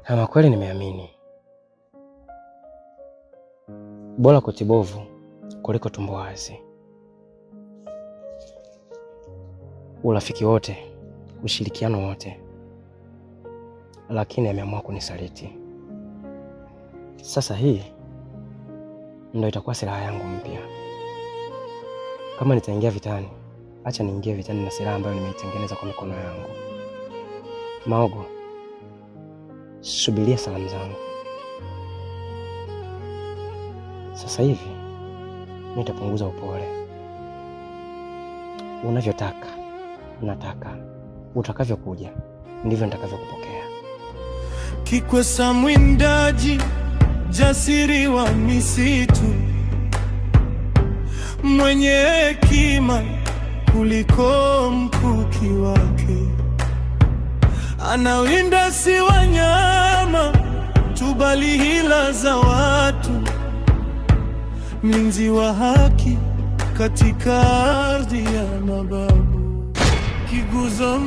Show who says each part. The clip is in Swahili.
Speaker 1: Kama kweli nimeamini, bora koti bovu kuliko tumbo wazi. Urafiki wote, ushirikiano wote, lakini ameamua kunisaliti. Sasa hii ndio itakuwa silaha yangu mpya. Kama nitaingia vitani, acha niingie vitani na silaha ambayo nimeitengeneza kwa mikono yangu. Maogo, subiria salamu zangu. Sasa hivi nitapunguza upole. Unavyotaka nataka, utakavyokuja ndivyo nitakavyokupokea.
Speaker 2: Kikwesa mwindaji, jasiri wa misitu, mwenye hekima kuliko mkuki wake. Anawinda si wanyama tu, bali hila za watu. Mlinzi wa haki katika ardhi ya mababu. Kiguzo